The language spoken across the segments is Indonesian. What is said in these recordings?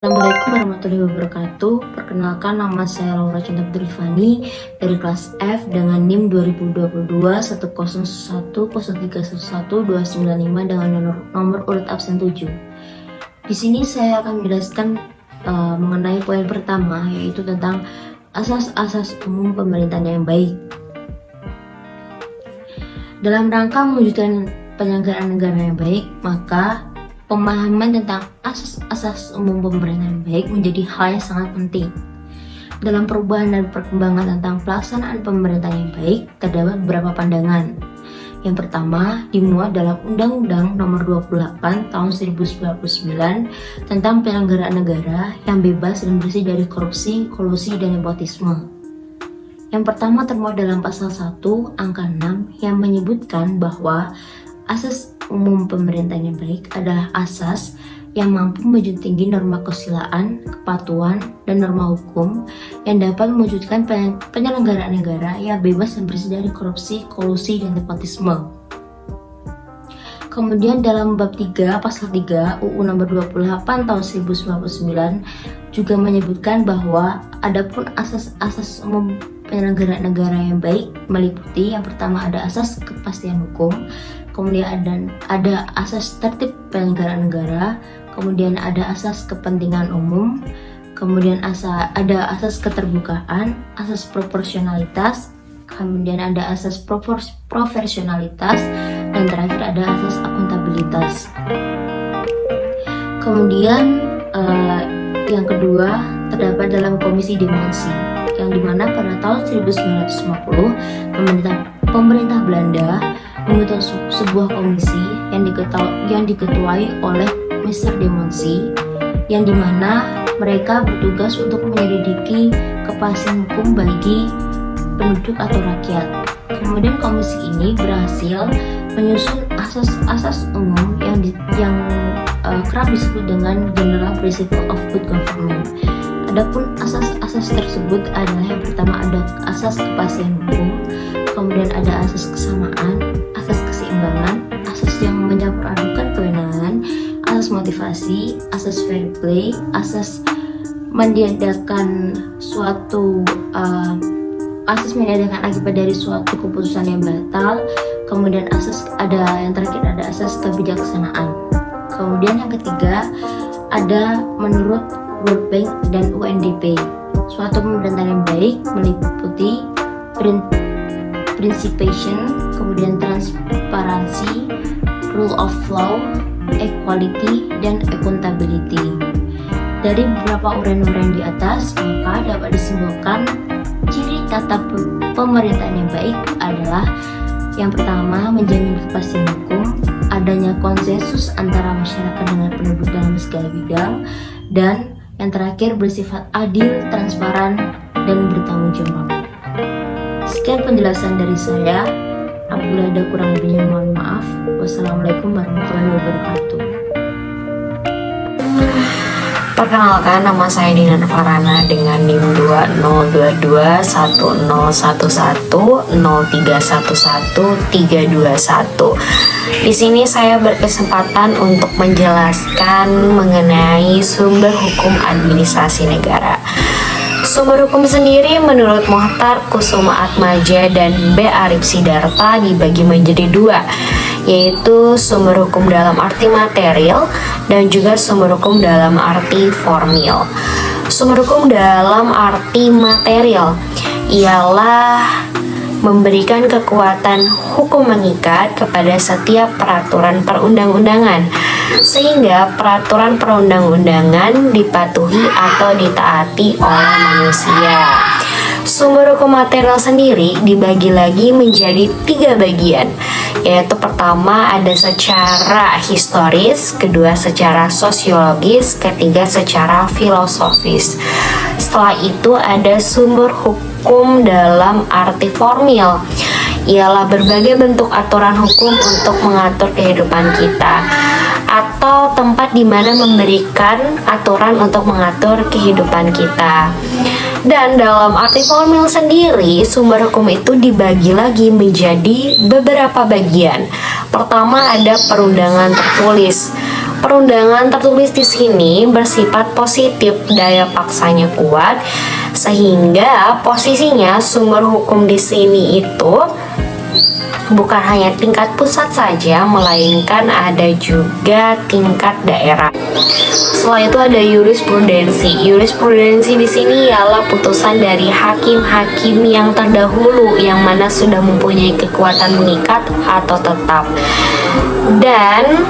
Assalamualaikum warahmatullahi wabarakatuh. Perkenalkan, nama saya Laura Cinta Putri dari kelas F dengan NIM 2022 10103111295 dengan nomor urut absen 7. Di sini saya akan menjelaskan mengenai poin pertama, yaitu tentang asas-asas umum pemerintahan yang baik. Dalam rangka mewujudkan penyelenggaraan negara yang baik, maka pemahaman tentang asas-asas umum pemerintahan yang baik menjadi hal yang sangat penting. Dalam perubahan dan perkembangan tentang pelaksanaan pemerintahan yang baik, terdapat beberapa pandangan. Yang pertama, dimuat dalam Undang-Undang Nomor 28 Tahun 1999 tentang penyelenggaraan negara yang bebas dan bersih dari korupsi, kolusi, dan nepotisme. Yang pertama termuat dalam Pasal 1 Angka 6 yang menyebutkan bahwa asas umum pemerintahan yang baik adalah asas yang mampu menjunjung tinggi norma kesusilaan, kepatuhan, dan norma hukum yang dapat mewujudkan penyelenggaraan negara yang bebas dan bersih dari korupsi, kolusi, dan nepotisme. Kemudian dalam bab 3 pasal 3 UU nomor 28 tahun 1999 juga menyebutkan bahwa adapun asas-asas umum penyelenggaraan negara yang baik meliputi yang pertama ada asas kepastian hukum, kemudian ada asas tertib penyelenggaraan negara, kemudian ada asas kepentingan umum, kemudian ada asas keterbukaan, asas proporsionalitas, kemudian ada asas profesionalitas, dan terakhir ada asas akuntabilitas. Kemudian yang kedua terdapat dalam Komisi Demonsi, yang dimana pada tahun 1950 pemerintah Belanda membentuk sebuah komisi yang diketuai oleh Mr. Demonsi, yang dimana mereka bertugas untuk menyelidiki kepastian hukum bagi penduduk atau rakyat. Kemudian komisi ini berhasil menyusun asas-asas umum yang kerap disebut dengan General Principle of Good Government. Adapun asas-asas tersebut adalah yang pertama ada asas kepastian hukum, kemudian ada asas kesamaan, asas keseimbangan, asas yang mencampur adukan kewenangan, asas motivasi, asas fair play, asas meniadakan akibat dari suatu keputusan yang batal, kemudian yang terakhir ada asas kebijaksanaan. Kemudian yang ketiga ada menurut World Bank dan UNDP. Suatu pemerintahan yang baik meliputi participation, kemudian transparansi, rule of law, equality, dan accountability. Dari beberapa uraian-uraian di atas, maka dapat disimpulkan ciri tata pemerintahan yang baik adalah yang pertama menjamin kepastian hukum, adanya konsensus antara masyarakat dengan penduduk dalam segala bidang, dan yang terakhir bersifat adil, transparan, dan bertanggung jawab. Sekian penjelasan dari saya. Apabila ada kurang lebihnya mohon maaf. Wassalamualaikum warahmatullahi wabarakatuh. Perkenalkan, nama saya Dina Farana dengan NIM 202210110311321321. Di sini saya berkesempatan untuk menjelaskan mengenai sumber hukum administrasi negara. Sumber hukum sendiri menurut Mohtar Kusumaatmadja dan B. Arif Sidarta dibagi menjadi dua, yaitu sumber hukum dalam arti material dan juga sumber hukum dalam arti formil. Sumber hukum dalam arti material ialah memberikan kekuatan hukum mengikat kepada setiap peraturan perundang-undangan, sehingga peraturan perundang-undangan dipatuhi atau ditaati oleh manusia. Sumber hukum material sendiri dibagi lagi menjadi 3 bagian, yaitu pertama ada secara historis, kedua secara sosiologis, ketiga secara filosofis. Setelah itu ada sumber hukum dalam arti formil, ialah berbagai bentuk aturan hukum untuk mengatur kehidupan kita, atau tempat di mana memberikan aturan untuk mengatur kehidupan kita. Dan dalam arti formil sendiri, sumber hukum itu dibagi lagi menjadi beberapa bagian. Pertama ada perundangan tertulis. Perundangan tertulis di sini bersifat positif, daya paksanya kuat, sehingga posisinya sumber hukum di sini itu bukan hanya tingkat pusat saja, melainkan ada juga tingkat daerah. Setelah itu ada jurisprudensi. Jurisprudensi di sini ialah putusan dari hakim-hakim yang terdahulu yang mana sudah mempunyai kekuatan mengikat atau tetap dan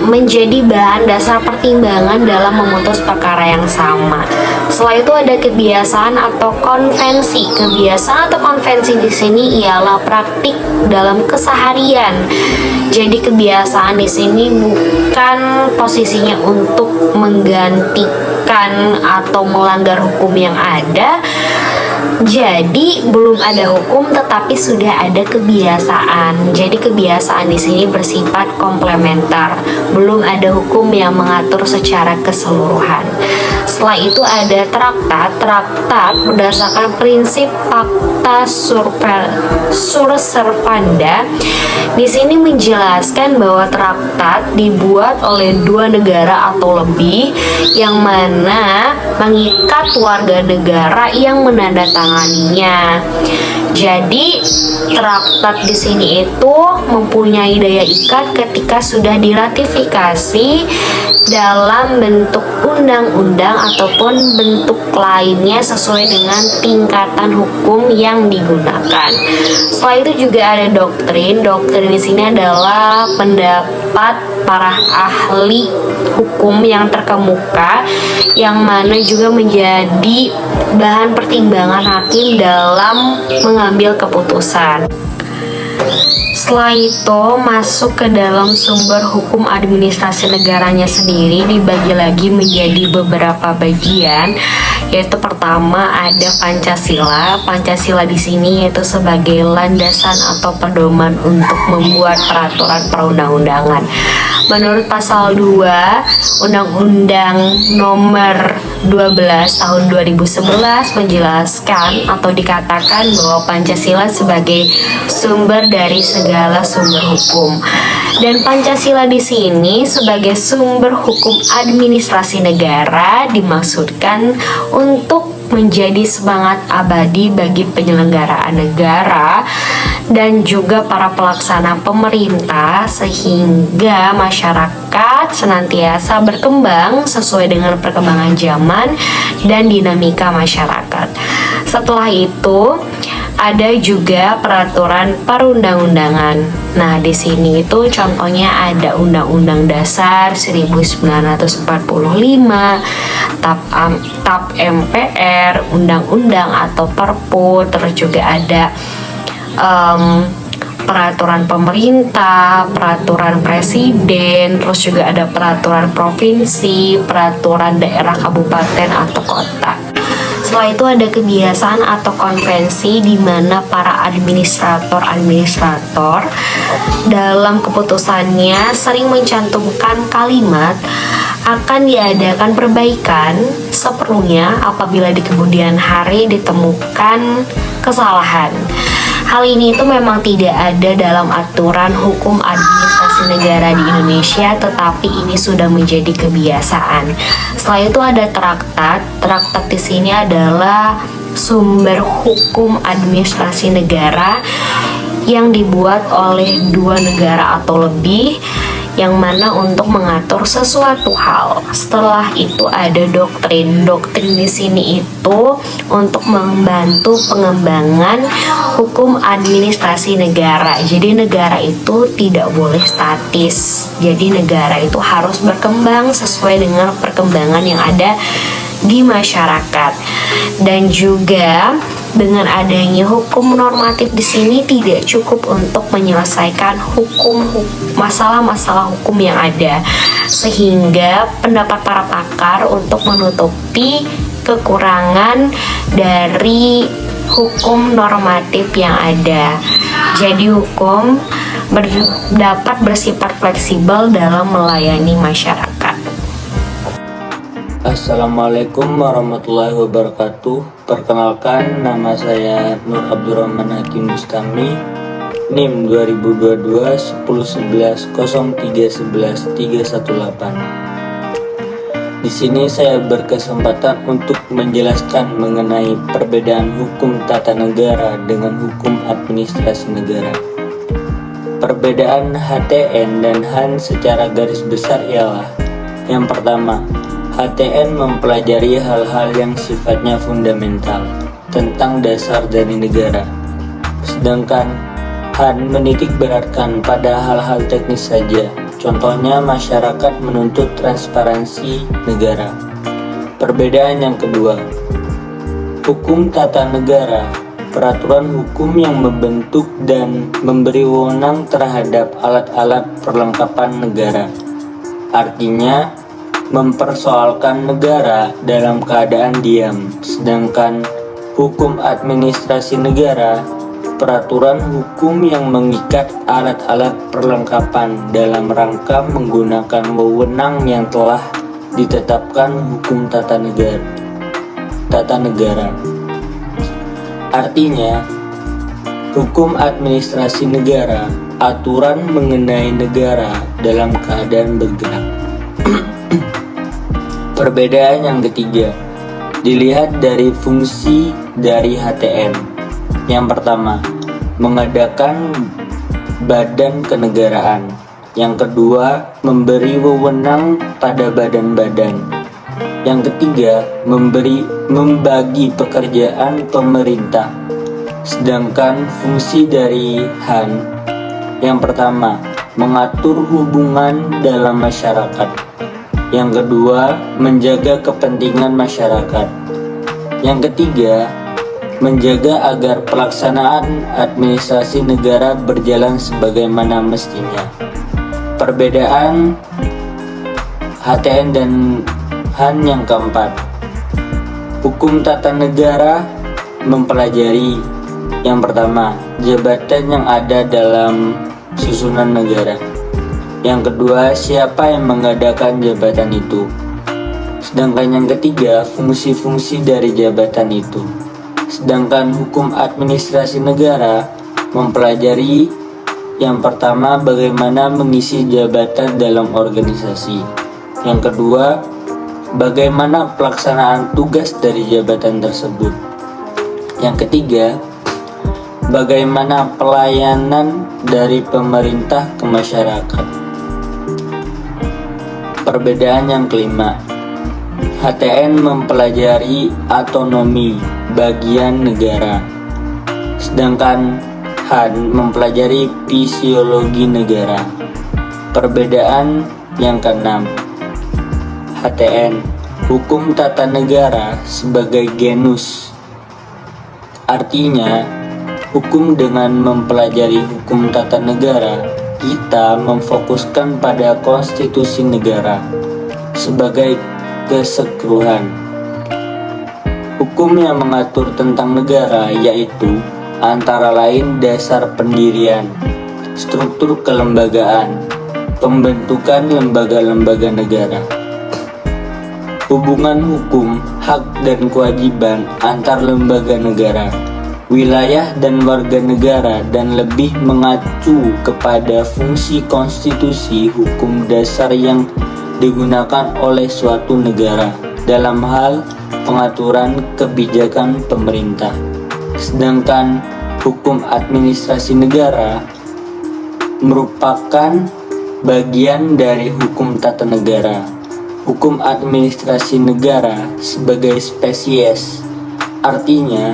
menjadi bahan dasar pertimbangan dalam memutus perkara yang sama. Setelah itu ada kebiasaan atau konvensi. Kebiasaan atau konvensi di sini ialah praktik dalam keseharian. Jadi kebiasaan di sini bukan posisinya untuk menggantikan atau melanggar hukum yang ada. Jadi belum ada hukum tetapi sudah ada kebiasaan. Jadi kebiasaan di sini bersifat komplementer. Belum ada hukum yang mengatur secara keseluruhan. Setelah itu ada traktat. Traktat berdasarkan prinsip Pacta Servanda. Di sini menjelaskan bahwa traktat dibuat oleh dua negara atau lebih yang mana mengikat warga negara yang menandatanganinya. Jadi traktat di sini itu mempunyai daya ikat ketika sudah diratifikasi dalam bentuk undang-undang ataupun bentuk lainnya sesuai dengan tingkatan hukum yang digunakan. Setelah itu juga ada doktrin. Doktrin di sini adalah pendapat para ahli hukum yang terkemuka yang mana juga menjadi bahan pertimbangan hakim dalam mengambil keputusan. Setelah itu masuk ke dalam sumber hukum administrasi negaranya sendiri, dibagi lagi menjadi beberapa bagian, yaitu pertama ada Pancasila. Pancasila di sini yaitu sebagai landasan atau pedoman untuk membuat peraturan perundang-undangan. Menurut pasal 2 Undang-Undang Nomor 12 Tahun 2011 menjelaskan atau dikatakan bahwa Pancasila sebagai sumber dari segala sumber hukum. Dan Pancasila di sini sebagai sumber hukum administrasi negara dimaksudkan untuk menjadi semangat abadi bagi penyelenggaraan negara dan juga para pelaksana pemerintah sehingga masyarakat senantiasa berkembang sesuai dengan perkembangan zaman dan dinamika masyarakat. Setelah itu ada juga peraturan perundang-undangan. Nah, di sini itu contohnya ada Undang-Undang Dasar 1945, TAP MPR, Undang-Undang atau Perpu, terus juga ada peraturan pemerintah, peraturan presiden, terus juga ada peraturan provinsi, peraturan daerah kabupaten atau kota. Setelah itu ada kebiasaan atau konvensi di mana para administrator dalam keputusannya sering mencantumkan kalimat akan diadakan perbaikan seperlunya apabila di kemudian hari ditemukan kesalahan. Hal ini itu memang tidak ada dalam aturan hukum administrasi negara di Indonesia, tetapi ini sudah menjadi kebiasaan. Setelah itu ada traktat. Traktat di sini adalah sumber hukum administrasi negara yang dibuat oleh dua negara atau lebih yang mana untuk mengatur sesuatu hal. Setelah itu ada doktrin. Doktrin di sini itu untuk membantu pengembangan hukum administrasi negara. Jadi negara itu tidak boleh statis. Jadi negara itu harus berkembang sesuai dengan perkembangan yang ada di masyarakat. Dan juga dengan adanya hukum normatif di sini tidak cukup untuk menyelesaikan masalah-masalah hukum yang ada, sehingga pendapat para pakar untuk menutupi kekurangan dari hukum normatif yang ada. Jadi hukum dapat bersifat fleksibel dalam melayani masyarakat. Assalamualaikum warahmatullahi wabarakatuh. Perkenalkan, nama saya Nur Abdurrahman Hakim Bustami. NIM 2022 1011 0311 318. Di sini saya berkesempatan untuk menjelaskan mengenai perbedaan hukum tata negara dengan hukum administrasi negara. Perbedaan HTN dan HAN secara garis besar ialah: yang pertama, HTN mempelajari hal-hal yang sifatnya fundamental tentang dasar dari negara, sedangkan HAN menitik beratkan pada hal-hal teknis saja. Contohnya, masyarakat menuntut transparansi negara. Perbedaan yang kedua, hukum tata negara, peraturan hukum yang membentuk dan memberi wewenang terhadap alat-alat perlengkapan negara. Artinya, mempersoalkan negara dalam keadaan diam, sedangkan hukum administrasi negara, peraturan hukum yang mengikat alat-alat perlengkapan dalam rangka menggunakan wewenang yang telah ditetapkan hukum tata negara. Artinya, hukum administrasi negara, aturan mengenai negara dalam keadaan bergerak. Perbedaan yang ketiga, dilihat dari fungsi dari HTN. Yang pertama, mengadakan badan kenegaraan. Yang kedua, memberi wewenang pada badan-badan. Yang ketiga, membagi pekerjaan pemerintah. Sedangkan fungsi dari HAN, yang pertama, mengatur hubungan dalam masyarakat. Yang kedua, menjaga kepentingan masyarakat. Yang ketiga, menjaga agar pelaksanaan administrasi negara berjalan sebagaimana mestinya. Perbedaan HTN dan HAN yang keempat, hukum tata negara mempelajari yang pertama, jabatan yang ada dalam susunan negara. Yang kedua, siapa yang mengadakan jabatan itu. Sedangkan yang ketiga, fungsi-fungsi dari jabatan itu. Sedangkan hukum administrasi negara mempelajari yang pertama, bagaimana mengisi jabatan dalam organisasi. Yang kedua, bagaimana pelaksanaan tugas dari jabatan tersebut. Yang ketiga, bagaimana pelayanan dari pemerintah ke masyarakat. Perbedaan yang kelima, HTN mempelajari otonomi bagian negara, sedangkan HAN mempelajari fisiologi negara. Perbedaan yang keenam, HTN, hukum tata negara sebagai genus. Artinya, hukum dengan mempelajari hukum tata negara, kita memfokuskan pada konstitusi negara sebagai keseluruhan. Hukum yang mengatur tentang negara yaitu antara lain dasar pendirian, struktur kelembagaan, pembentukan lembaga-lembaga negara, hubungan hukum, hak dan kewajiban antar lembaga negara, wilayah dan warga negara, dan lebih mengacu kepada fungsi konstitusi hukum dasar yang digunakan oleh suatu negara dalam hal pengaturan kebijakan pemerintah. Sedangkan hukum administrasi negara merupakan bagian dari hukum tata negara. Hukum administrasi negara sebagai spesies, artinya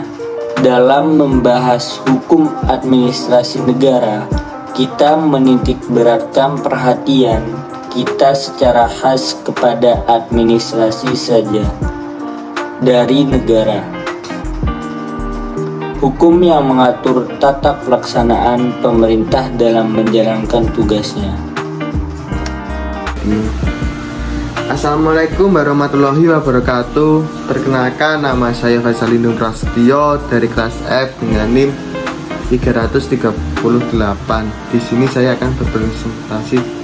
dalam membahas hukum administrasi negara, kita menitik beratkan perhatian kita secara khas kepada administrasi saja dari negara. Hukum yang mengatur tata pelaksanaan pemerintah dalam menjalankan tugasnya. Assalamualaikum warahmatullahi wabarakatuh. Perkenalkan, nama saya Faisalindung Prasetyo dari kelas F dengan NIM 338. Di sini saya akan berpresentasi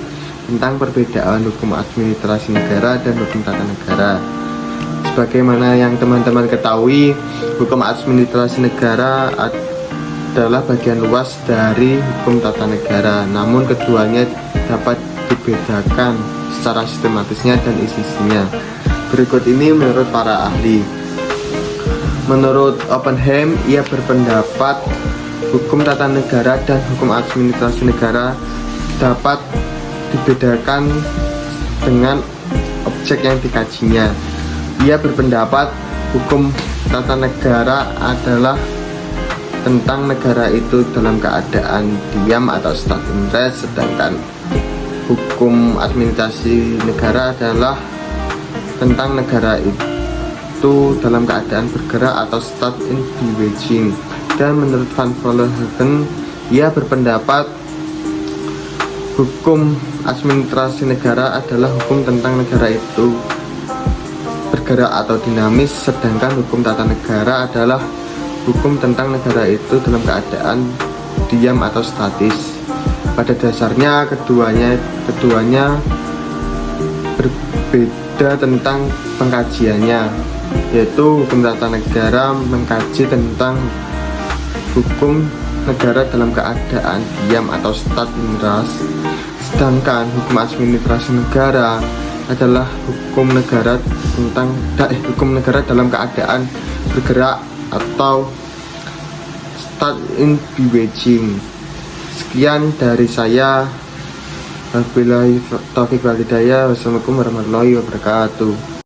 tentang perbedaan hukum administrasi negara dan hukum tata negara. Sebagaimana yang teman-teman ketahui, hukum administrasi negara adalah bagian luas dari hukum tata negara, namun keduanya dapat dibedakan secara sistematisnya dan isinya. Berikut ini menurut para ahli. Menurut Oppenheim, ia berpendapat hukum tata negara dan hukum administrasi negara dapat dibedakan dengan objek yang dikajinya. Ia berpendapat hukum tata negara adalah tentang negara itu dalam keadaan diam atau state in rest, sedangkan hukum administrasi negara adalah tentang negara itu dalam keadaan bergerak atau state in beweging. Dan menurut Van Vollenhoven, ia berpendapat hukum administrasi negara adalah hukum tentang negara itu bergerak atau dinamis, sedangkan hukum tata negara adalah hukum tentang negara itu dalam keadaan diam atau statis. Pada dasarnya keduanya berbeda tentang pengkajiannya, yaitu hukum tata negara mengkaji tentang hukum negara dalam keadaan diam atau state in rest, sedangkan hukum administrasi negara adalah hukum negara dalam keadaan bergerak atau state in beweging. Sekian dari saya. Wabillahi taufiq wal hidayah. Wassalamualaikum warahmatullahi wabarakatuh.